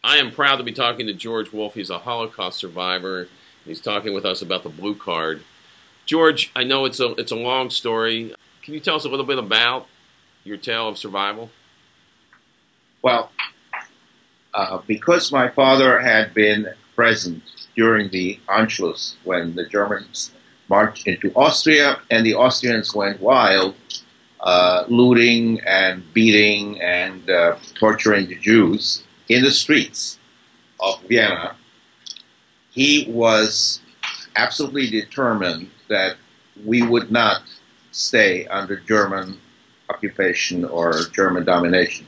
I am proud to be talking to George Wolfe. He's a Holocaust survivor. He's talking with us about the blue card. George, I know it's a long story. Can you tell us a little bit about your tale of survival? Well, because my father had been present during the Anschluss when the Germans marched into Austria and the Austrians went wild, looting and beating and torturing the Jews in the streets of Vienna, he was absolutely determined that we would not stay under German occupation or German domination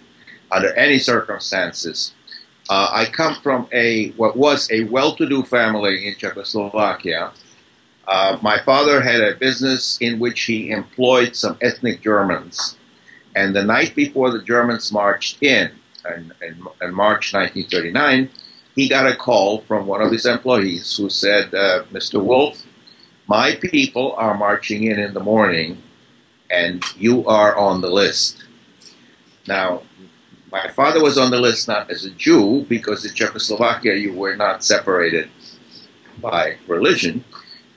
under any circumstances. I come from what was a well-to-do family in Czechoslovakia. My father had a business in which he employed some ethnic Germans. And the night before the Germans marched in March 1939, he got a call from one of his employees who said, Mr. Wolfe, my people are marching in the morning, and you are on the list. Now, my father was on the list not as a Jew, because in Czechoslovakia you were not separated by religion,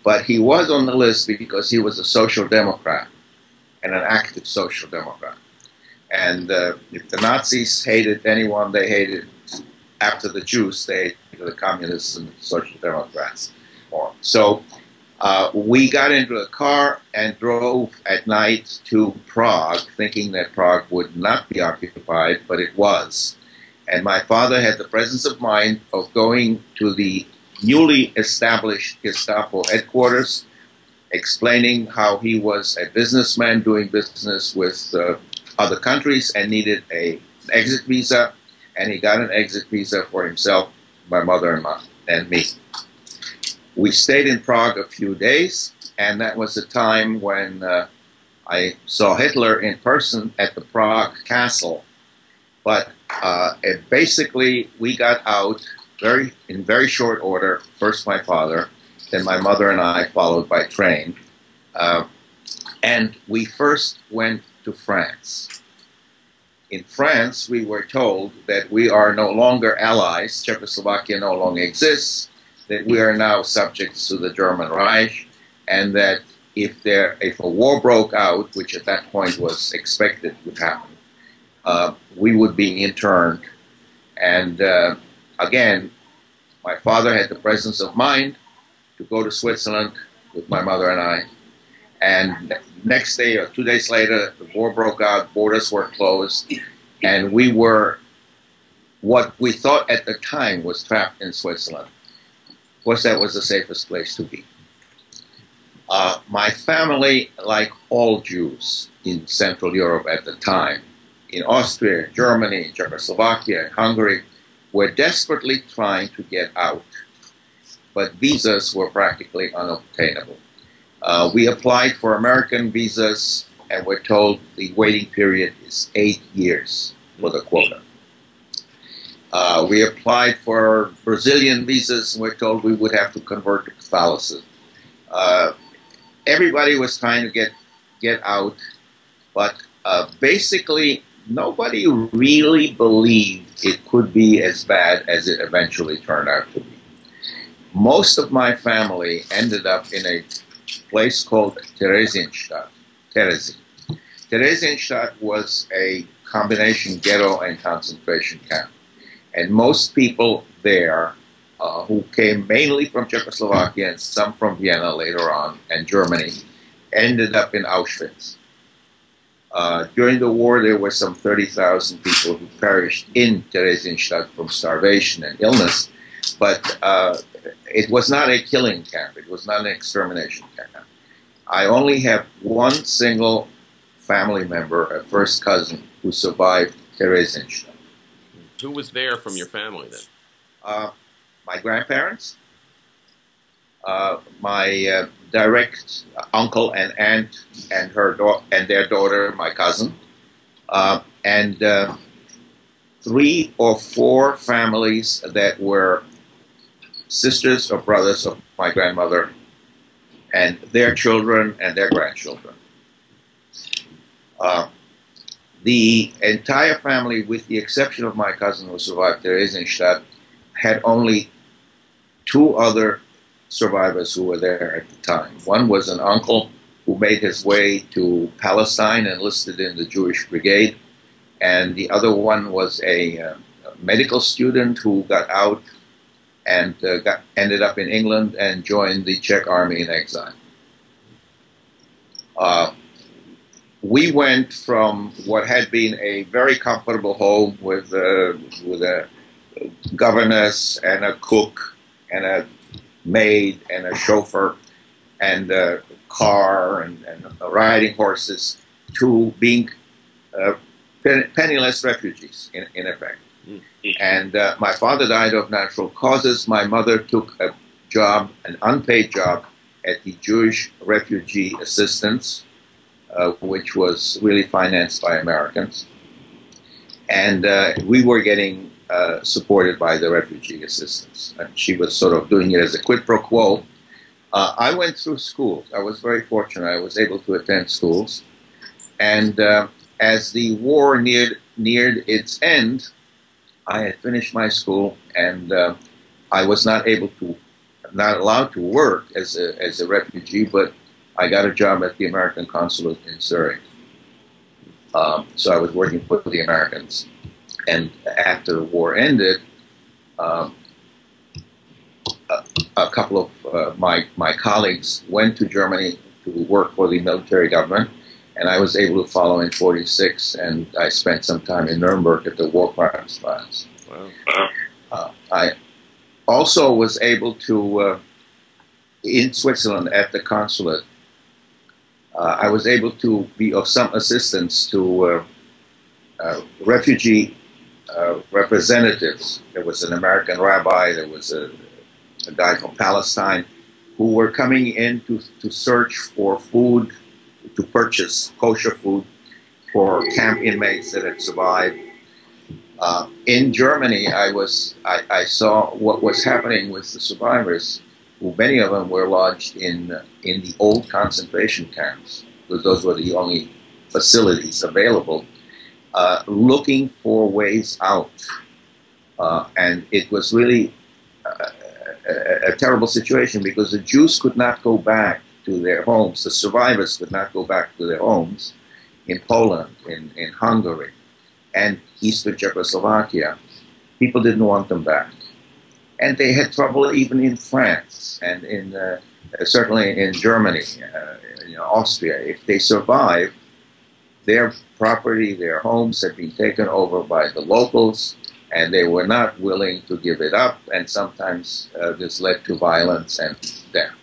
but he was on the list because he was a social democrat, and an active social democrat. And if the Nazis hated anyone, they hated, after the Jews, they hated the communists and the social democrats. So we got into a car and drove at night to Prague, thinking that Prague would not be occupied, but it was. And my father had the presence of mind of going to the newly established Gestapo headquarters, explaining how he was a businessman doing business with other countries and needed an exit visa, and he got an exit visa for himself, my mother and me. We stayed in Prague a few days, and that was the time when I saw Hitler in person at the Prague castle. But basically, we got out in very short order. First my father, then my mother and I, followed by train. And we first went to France. In France, we were told that we are no longer allies, Czechoslovakia no longer exists, that we are now subjects to the German Reich, and that if a war broke out, which at that point was expected would happen, we would be interned. And again, my father had the presence of mind to go to Switzerland with my mother and I. And next day or 2 days later, the war broke out, borders were closed, and we were, what we thought at the time was trapped in Switzerland. Of course, that was the safest place to be. My family, like all Jews in Central Europe at the time, in Austria, Germany, Czechoslovakia, Hungary, were desperately trying to get out, but visas were practically unobtainable. We applied for American visas and were told the waiting period is 8 years for the quota. We applied for Brazilian visas and were told we would have to convert to Catholicism. Everybody was trying to get out, but basically nobody really believed it could be as bad as it eventually turned out to be. Most of my family ended up in a place called Theresienstadt. Theresienstadt was a combination ghetto and concentration camp. And most people there, who came mainly from Czechoslovakia and some from Vienna later on, and Germany, ended up in Auschwitz. During the war, there were some 30,000 people who perished in Theresienstadt from starvation and illness, but it was not a killing camp. It was not an extermination camp. I only have one single family member, a first cousin, who survived Theresienstadt. Who was there from your family then? My grandparents, my direct uncle and aunt and their daughter, my cousin, and 3 or 4 families that were sisters or brothers of my grandmother, and their children and their grandchildren. The entire family, with the exception of my cousin who survived Theresienstadt, had only two other survivors who were there at the time. One was an uncle who made his way to Palestine and enlisted in the Jewish Brigade, and the other one was a medical student who got out and ended up in England and joined the Czech army in exile. We went from what had been a very comfortable home with a governess and a cook and a maid and a chauffeur and a car and riding horses to being penniless refugees, in effect. And my father died of natural causes. My mother took a job, an unpaid job, at the Jewish Refugee Assistance, which was really financed by Americans. And we were getting supported by the Refugee Assistance. And she was sort of doing it as a quid pro quo. I went through schools. I was very fortunate. I was able to attend schools. And as the war neared its end, I had finished my school, and I was not allowed to work as a refugee, but I got a job at the American consulate in Zurich. So I was working for the Americans. And after the war ended, a couple of my colleagues went to Germany to work for the military government, and I was able to follow in '46, and I spent some time in Nuremberg at the war crimes trials. Wow. I also was able to, in Switzerland at the consulate, I was able to be of some assistance to refugee representatives. There was an American rabbi, there was a guy from Palestine, who were coming in to search for food, to purchase kosher food for camp inmates that had survived. In Germany, I saw what was happening with the survivors, who many of them were lodged in the old concentration camps, because those were the only facilities available, looking for ways out. And it was really a terrible situation, because the Jews could not go back to their homes. The survivors could not go back to their homes in Poland, in Hungary, and Eastern Czechoslovakia. People didn't want them back. And they had trouble even in France and certainly in Germany, Austria. If they survived, their property, their homes had been taken over by the locals, and they were not willing to give it up, and sometimes this led to violence and death.